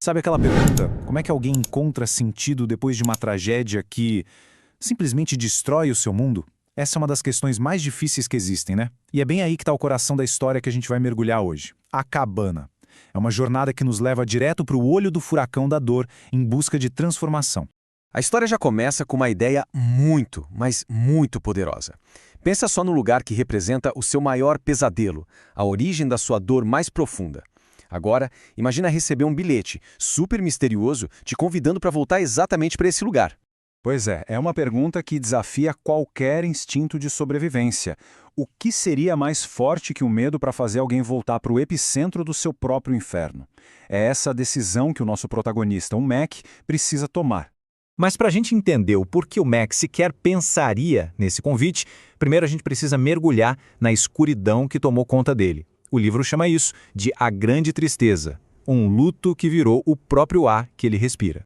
Sabe aquela pergunta, como é que alguém encontra sentido depois de uma tragédia que simplesmente destrói o seu mundo? Essa é uma das questões mais difíceis que existem, né? E é bem aí que está o coração da história que a gente vai mergulhar hoje. A Cabana. É uma jornada que nos leva direto para o olho do furacão da dor em busca de transformação. A história já começa com uma ideia muito, mas muito poderosa. Pensa só no lugar que representa o seu maior pesadelo, a origem da sua dor mais profunda. Agora, imagina receber um bilhete super misterioso te convidando para voltar exatamente para esse lugar. Pois é uma pergunta que desafia qualquer instinto de sobrevivência. O que seria mais forte que o medo para fazer alguém voltar para o epicentro do seu próprio inferno? É essa a decisão que o nosso protagonista, o Mac, precisa tomar. Mas para a gente entender o porquê o Mac sequer pensaria nesse convite, primeiro a gente precisa mergulhar na escuridão que tomou conta dele. O livro chama isso de A Grande Tristeza, um luto que virou o próprio ar que ele respira.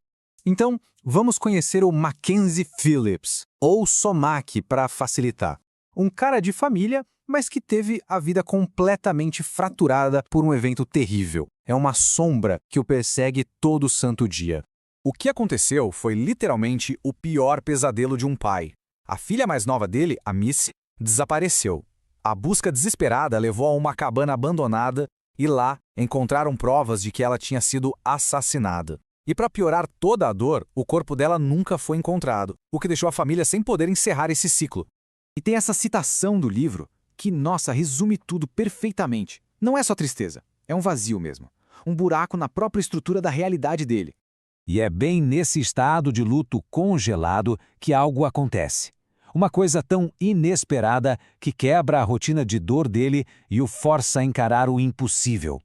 Então, vamos conhecer o Mackenzie Phillips, ou Somac para facilitar. Um cara de família, mas que teve a vida completamente fraturada por um evento terrível. É uma sombra que o persegue todo santo dia. O que aconteceu foi literalmente o pior pesadelo de um pai. A filha mais nova dele, a Missy, desapareceu. A busca desesperada levou a uma cabana abandonada e lá encontraram provas de que ela tinha sido assassinada. E para piorar toda a dor, o corpo dela nunca foi encontrado, o que deixou a família sem poder encerrar esse ciclo. E tem essa citação do livro que, nossa, resume tudo perfeitamente. Não é só tristeza, é um vazio mesmo. Um buraco na própria estrutura da realidade dele. E é bem nesse estado de luto congelado que algo acontece. Uma coisa tão inesperada que quebra a rotina de dor dele e o força a encarar o impossível.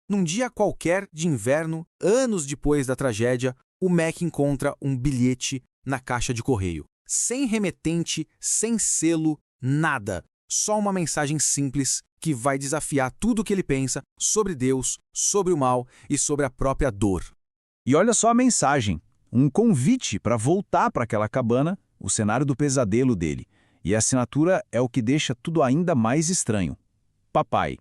Num dia qualquer de inverno, anos depois da tragédia, o Mac encontra um bilhete na caixa de correio. Sem remetente, sem selo, nada. Só uma mensagem simples que vai desafiar tudo o que ele pensa sobre Deus, sobre o mal e sobre a própria dor. E olha só a mensagem, um convite para voltar para aquela cabana, o cenário do pesadelo dele. E a assinatura é o que deixa tudo ainda mais estranho. Papai.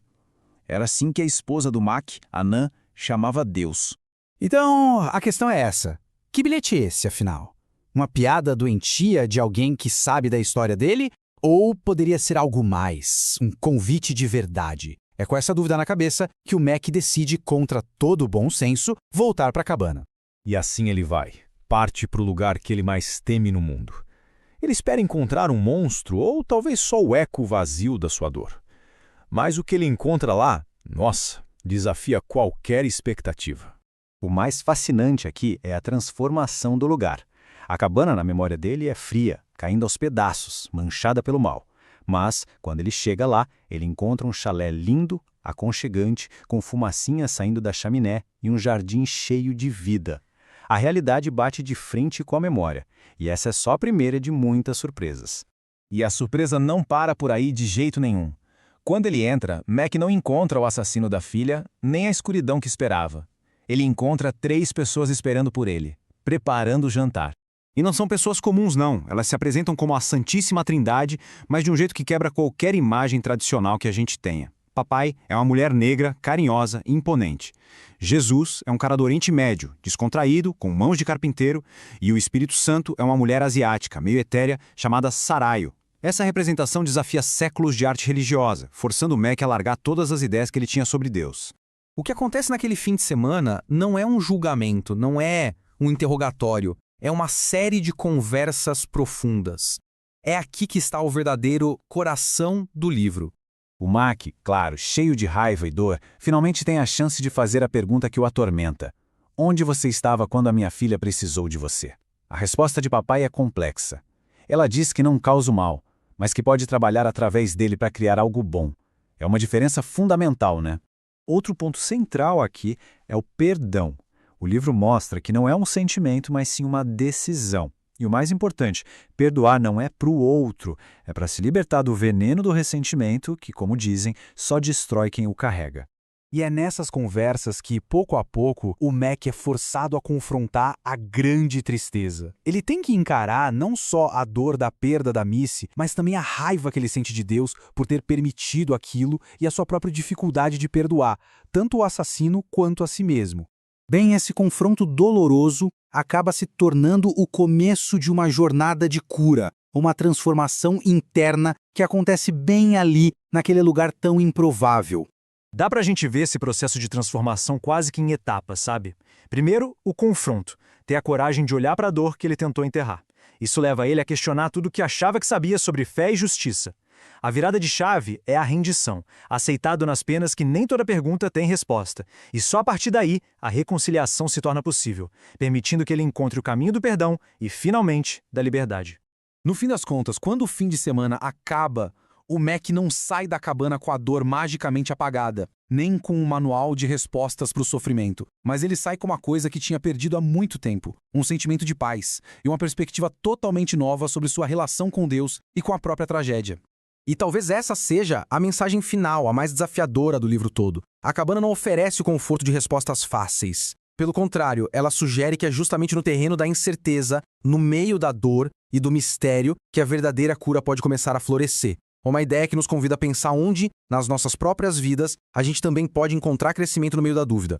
Era assim que a esposa do Mac, Anã, chamava Deus. Então, a questão é essa. Que bilhete é esse, afinal? Uma piada doentia de alguém que sabe da história dele? Ou poderia ser algo mais, um convite de verdade? É com essa dúvida na cabeça que o Mac decide, contra todo o bom senso, voltar para a cabana. E assim ele vai. Parte para o lugar que ele mais teme no mundo. Ele espera encontrar um monstro ou talvez só o eco vazio da sua dor. Mas o que ele encontra lá, nossa, desafia qualquer expectativa. O mais fascinante aqui é a transformação do lugar. A cabana na memória dele é fria, caindo aos pedaços, manchada pelo mal. Mas, quando ele chega lá, ele encontra um chalé lindo, aconchegante, com fumacinha saindo da chaminé e um jardim cheio de vida. A realidade bate de frente com a memória, e essa é só a primeira de muitas surpresas. E a surpresa não para por aí de jeito nenhum. Quando ele entra, Mac não encontra o assassino da filha, nem a escuridão que esperava. Ele encontra 3 pessoas esperando por ele, preparando o jantar. E não são pessoas comuns, não. Elas se apresentam como a Santíssima Trindade, mas de um jeito que quebra qualquer imagem tradicional que a gente tenha. Papai é uma mulher negra, carinhosa e imponente. Jesus é um cara do Oriente Médio, descontraído, com mãos de carpinteiro, e o Espírito Santo é uma mulher asiática, meio etérea, chamada Saraio. Essa representação desafia séculos de arte religiosa, forçando o Mac a largar todas as ideias que ele tinha sobre Deus. O que acontece naquele fim de semana não é um julgamento, não é um interrogatório, é uma série de conversas profundas. É aqui que está o verdadeiro coração do livro. O Mac, claro, cheio de raiva e dor, finalmente tem a chance de fazer a pergunta que o atormenta. Onde você estava quando a minha filha precisou de você? A resposta de papai é complexa. Ela diz que não causa o mal, mas que pode trabalhar através dele para criar algo bom. É uma diferença fundamental, né? Outro ponto central aqui é o perdão. O livro mostra que não é um sentimento, mas sim uma decisão. E o mais importante, perdoar não é para o outro, é para se libertar do veneno do ressentimento que, como dizem, só destrói quem o carrega. E é nessas conversas que, pouco a pouco, o Mac é forçado a confrontar a grande tristeza. Ele tem que encarar não só a dor da perda da Missy, mas também a raiva que ele sente de Deus por ter permitido aquilo e a sua própria dificuldade de perdoar, tanto o assassino quanto a si mesmo. Bem, esse confronto doloroso acaba se tornando o começo de uma jornada de cura, uma transformação interna que acontece bem ali, naquele lugar tão improvável. Dá pra gente ver esse processo de transformação quase que em etapas, sabe? Primeiro, o confronto. Ter a coragem de olhar para a dor que ele tentou enterrar. Isso leva ele a questionar tudo o que achava que sabia sobre fé e justiça. A virada de chave é a rendição, aceitado nas penas que nem toda pergunta tem resposta. E só a partir daí, a reconciliação se torna possível, permitindo que ele encontre o caminho do perdão e, finalmente, da liberdade. No fim das contas, quando o fim de semana acaba, o Mac não sai da cabana com a dor magicamente apagada, nem com um manual de respostas para o sofrimento, mas ele sai com uma coisa que tinha perdido há muito tempo, um sentimento de paz e uma perspectiva totalmente nova sobre sua relação com Deus e com a própria tragédia. E talvez essa seja a mensagem final, a mais desafiadora do livro todo. A cabana não oferece o conforto de respostas fáceis. Pelo contrário, ela sugere que é justamente no terreno da incerteza, no meio da dor e do mistério, que a verdadeira cura pode começar a florescer. Uma ideia que nos convida a pensar onde, nas nossas próprias vidas, a gente também pode encontrar crescimento no meio da dúvida.